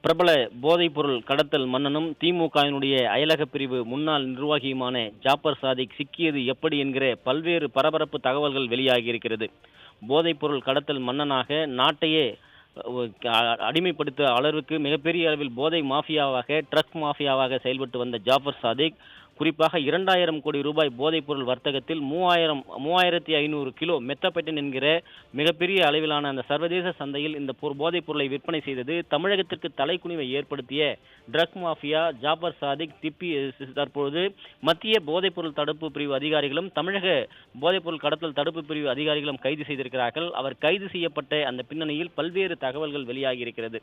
பிரபல போதைப்பொருள் கடத்தல் மன்னனும் திமுகவினுடைய அயலக பிரிவு முன்னாள் நிர்வாகியுமான ஜாபர் சாதிக் சிக்கியது எப்படி என்கிற பல்வேறு பரபரப்பு தகவல்கள் வெளியாகி இருக்கிறது. போதைப்பொருள் கடத்தல் மன்னனாக நாட்டையே அடிமைப்படுத்த அளவிற்கு மிகப்பெரிய அளவில் போதை மாஃபியாவாக ட்ரக் மாஃபியாவாக செயல்பட்டு வந்த ஜாபர் சாதிக் குறிப்பாக 2000 கோடி ரூபாய் போதைப்பொருள் வர்த்தகத்தில் 3500 கிலோ மெத்தபெட்டன் என்கிற மிகப்பெரிய அளவிலான அந்த சர்வதேச சந்தையில் இந்த போதைப் பொருளை விற்பனை செய்தது. தமிழகத்திற்கு தலைக்குனிவை ஏற்படுத்திய ட்ரக் மாஃபியா ஜாபர் சாதிக் தற்பொழுது மத்திய போதைப்பொருள் தடுப்பு பிரிவு அதிகாரிகளும் தமிழக போதைப்பொருள் கடத்தல் தடுப்பு பிரிவு அதிகாரிகளும் கைது செய்திருக்கிறார்கள். அவர் கைது செய்யப்பட்ட அந்த பின்னணியில் பல்வேறு தகவல்கள் வெளியாகி இருக்கிறது.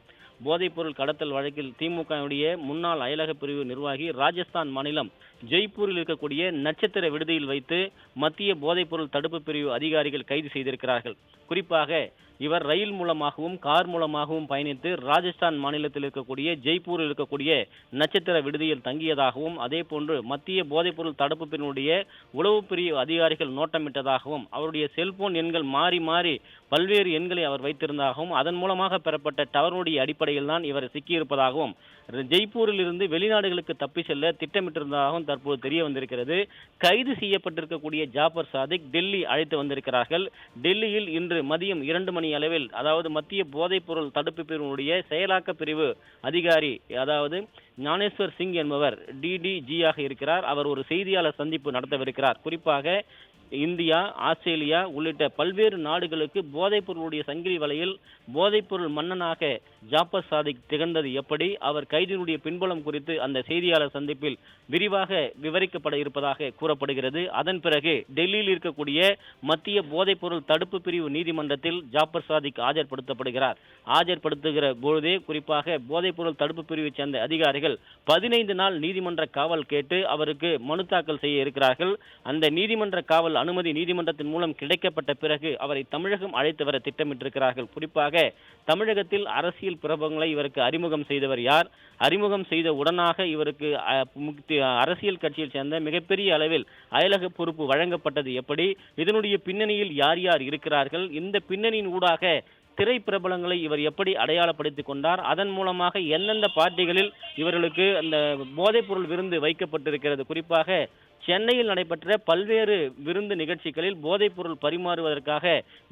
போதைப்பொருள் கடத்தல் வழக்கில் திமுகவுடைய முன்னாள் அயலக பிரிவு நிர்வாகி ராஜஸ்தான் மாநிலம் ஜெய்ப்பூரில் இருக்கக்கூடிய நட்சத்திர விடுதியில் வைத்து மத்திய போதைப்பொருள் தடுப்பு பிரிவு அதிகாரிகள் கைது செய்திருக்கிறார்கள். குறிப்பாக இவர் ரயில் மூலமாகவும் கார் மூலமாகவும் பயணித்து ராஜஸ்தான் மாநிலத்தில் இருக்கக்கூடிய ஜெய்ப்பூரில் இருக்கக்கூடிய நட்சத்திர விடுதியில் தங்கியதாகவும் அதே போன்று மத்திய போதைப்பொருள் தடுப்பு பிரிவுடைய உளவு பிரிவு அதிகாரிகள் நோட்டமிட்டதாகவும் அவருடைய செல்போன் எண்கள் மாறி மாறி பல்வேறு எண்களை அவர் வைத்திருந்ததாகவும் அதன் மூலமாக பெறப்பட்ட டவருடைய அடிப்படையில் தான் இவர் சிக்கியிருப்பதாகவும் ஜெய்ப்பூரில் இருந்து வெளிநாடுகளுக்கு தப்பி செல்ல திட்டமிட்டிருந்ததாகவும் தற்போது தெரிய வந்திருக்கிறது. கைது செய்யப்பட்டிருக்கக்கூடிய ஜாபர் சாதிக் டெல்லி அழைத்து வந்திருக்கிறார்கள். டெல்லியில் இன்று மதியம் 2 மணி அளவில் அதாவது மத்திய போதைப்பொருள் தடுப்பு பிரிவினுடைய செயலாக்க பிரிவு அதிகாரி அதாவது ஞானேஸ்வர் சிங் என்பவர் டிடிஜியாக இருக்கிறார். அவர் ஒரு செய்தியாளர் சந்திப்பு நடத்தவிருக்கிறார். குறிப்பாக இந்தியா, ஆஸ்திரேலியா உள்ளிட்ட பல்வேறு நாடுகளுக்கு போதைப்பொருளுடைய சங்கிலி வலையில் போதைப்பொருள் மன்னனாக ஜாபர் சாதிக் திகழ்ந்தது எப்படி, அவர் கைதினுடைய பின்புலம் குறித்து அந்த செய்தியாளர் சந்திப்பில் விரிவாக விவரிக்கப்பட இருப்பதாக கூறப்படுகிறது. அதன் பிறகு டெல்லியில் இருக்கக்கூடிய மத்திய போதைப்பொருள் தடுப்பு பிரிவு நீதிமன்றத்தில் ஜாபர் சாதிக் ஆஜர்படுத்தப்படுகிறார். ஆஜர்படுத்துகிற பொழுதே குறிப்பாக போதைப்பொருள் தடுப்பு பிரிவை சேர்ந்த அதிகாரிகள் 15 நாள் நீதிமன்ற காவல் கேட்டு அவருக்கு மனு தாக்கல் செய்ய இருக்கிறார்கள். அந்த நீதிமன்ற காவல் அனுமதி நீதிமன்றத்தின் மூலம் கிடைக்கப்பட்ட பிறகு அவரை தமிழகம் அழைத்து வர திட்டமிட்டிருக்கிறார்கள். குறிப்பாக தமிழகத்தில் அரசியல் பிரபலங்களை இவருக்கு அறிமுகம் செய்தவர் யார், அறிமுகம் செய்த உடனாக இவருக்கு அரசியல் கட்சியில் சேர்ந்த மிகப்பெரிய அளவில் அயலக பொறுப்பு வழங்கப்பட்டது எப்படி, இதனுடைய பின்னணியில் யார் யார் இருக்கிறார்கள், இந்த பின்னணியின் ஊடாக திரை பிரபலங்களை இவர் எப்படி அடையாளப்படுத்திக் கொண்டார், அதன் மூலமாக எந்தெந்த பார்ட்டிகளில் இவர்களுக்கு அந்த போதைப் பொருள் விருந்து வைக்கப்பட்டிருக்கிறது. குறிப்பாக சென்னையில் நடைபெற்ற பல்வேறு விருந்து நிகழ்ச்சிகளில் போதைப் பொருள் பரிமாறுவதற்காக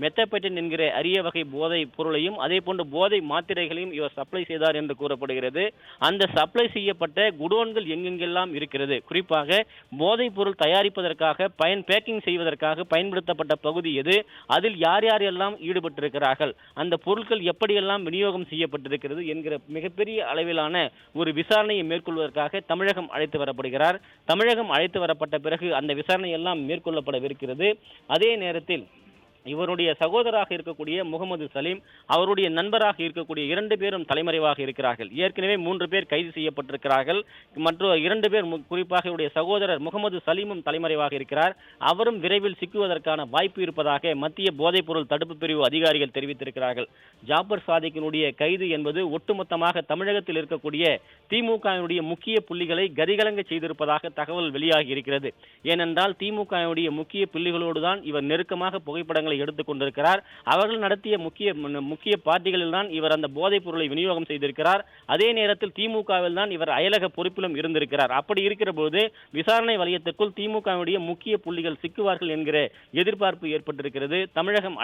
மெத்தபெட்டன் என்கிற அரிய வகை போதைப் பொருளையும் அதே போன்று போதை மாத்திரைகளையும் இவர் சப்ளை செய்தார் என்று கூறப்படுகிறது. அந்த சப்ளை செய்யப்பட்ட குடோன்கள் எங்கெங்கெல்லாம் இருக்கிறது, குறிப்பாக போதைப் பொருள் தயாரிப்பதற்காக பேக்கிங் செய்வதற்காக பயன்படுத்தப்பட்ட பகுதி எது, அதில் யார் யாரெல்லாம் ஈடுபட்டிருக்கிறார்கள், அந்த பொருட்கள் எப்படியெல்லாம் விநியோகம் செய்யப்பட்டிருக்கிறது என்கிற மிகப்பெரிய அளவிலான ஒரு விசாரணையை மேற்கொள்வதற்காக தமிழகம் அழைத்து வரப்படுகிறார். தமிழகம் அழைத்து வரப்பட்ட பிறகு அந்த விசாரணை எல்லாம் மேற்கொள்ளப்படவிருக்கிறது. அதே நேரத்தில் இவருடைய சகோதராக இருக்கக்கூடிய முகமது சலீம், அவருடைய நண்பராக இருக்கக்கூடிய 2 பேரும் தலைமறைவாக இருக்கிறார்கள். ஏற்கனவே 3 பேர் கைது செய்யப்பட்டிருக்கிறார்கள். மற்ற 2 பேர் குறிப்பாக இவருடைய சகோதரர் முகமது சலீமும் தலைமறைவாக இருக்கிறார். அவரும் விரைவில் சிக்குவதற்கான வாய்ப்பு இருப்பதாக மத்திய போதைப்பொருள் தடுப்பு பிரிவு அதிகாரிகள் தெரிவித்திருக்கிறார்கள். ஜாபர் சாதிக்கினுடைய கைது என்பது ஒட்டுமொத்தமாக தமிழகத்தில் இருக்கக்கூடிய திமுகவினுடைய முக்கிய புள்ளிகளை கதிகலங்க செய்திருப்பதாக தகவல் வெளியாகி இருக்கிறது. ஏனென்றால் திமுகவினுடைய முக்கிய புள்ளிகளோடு தான் இவர் நெருக்கமாக புகைப்படங்கள் எடுத்துக் கொண்டிருக்கிறார். அவர்கள் நடத்திய முக்கிய பார்ட்டிகளில் தான் இவர் அந்த போதைப் பொருளை விநியோகம் செய்திருக்கிறார். அதே நேரத்தில் திமுகவில் தான் இவர் அயலக பொறுப்பிலும் இருந்திருக்கிறார். அப்படி இருக்கிற போது விசாரணை வலயத்திற்குள் திமுகவுடைய முக்கிய புள்ளிகள் சிக்குவார்கள் என்கிற எதிர்பார்ப்பு ஏற்பட்டிருக்கிறது. தமிழகம்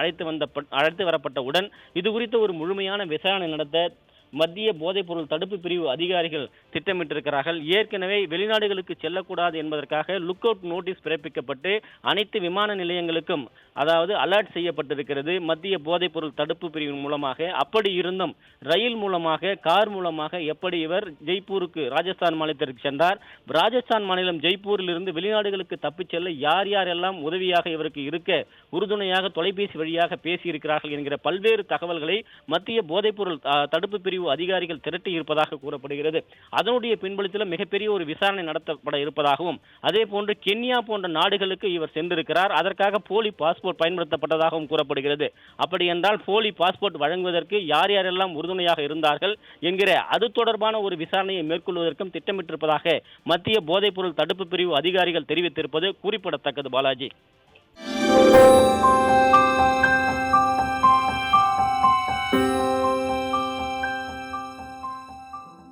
அழைத்து வரப்பட்டவுடன் இது குறித்த ஒரு முழுமையான விசாரணை நடத்த மத்திய போதைப்பொருள் தடுப்பு பிரிவு அதிகாரிகள் திட்டமிட்டிருக்கிறார்கள். ஏற்கனவே வெளிநாடுகளுக்கு செல்லக்கூடாது என்பதற்காக லுக் அவுட் நோட்டீஸ் பிறப்பிக்கப்பட்டு அனைத்து விமான நிலையங்களுக்கும் அதாவது அலர்ட் செய்யப்பட்டிருக்கிறது மத்திய போதைப்பொருள் தடுப்பு பிரிவின் மூலமாக. அப்படி இருந்தும் ரயில் மூலமாக கார் மூலமாக எப்படி இவர் ஜெய்ப்பூருக்கு ராஜஸ்தான் மாநிலத்திற்கு சென்றார், ராஜஸ்தான் மாநிலம் ஜெய்ப்பூரில் இருந்து வெளிநாடுகளுக்கு தப்பிச் செல்ல யார் யாரெல்லாம் உதவியாக இவருக்கு இருக்க உறுதுணையாக தொலைபேசி வழியாக பேசியிருக்கிறார்கள் என்கிற பல்வேறு தகவல்களை மத்திய போதைப்பொருள் தடுப்பு பிரிவு அதிகாரிகள் திரட்டி இருப்பதாக கூறப்படுகிறது. அதனுடைய பின்புலத்தில் மிகப்பெரிய ஒரு விசாரணை நடத்தப்பட இருப்பதாகவும் அதே போன்று கென்யா போன்ற நாடுகளுக்கு இவர் சென்றிருக்கிறார். அதற்காக போலி பாஸ்போர்ட் பயன்படுத்தப்பட்டதாகவும் கூறப்படுகிறது. அப்படி என்றால் போலி பாஸ்போர்ட் வழங்குவதற்கு யார் யாரெல்லாம் உறுதுணையாக இருந்தார்கள் என்கிற அது தொடர்பான ஒரு விசாரணையை மேற்கொள்வதற்கும் திட்டமிட்டிருப்பதாக மத்திய போதைப்பொருள் தடுப்பு பிரிவு அதிகாரிகள் தெரிவித்திருப்பது குறிப்பிடத்தக்கது. பாலாஜி.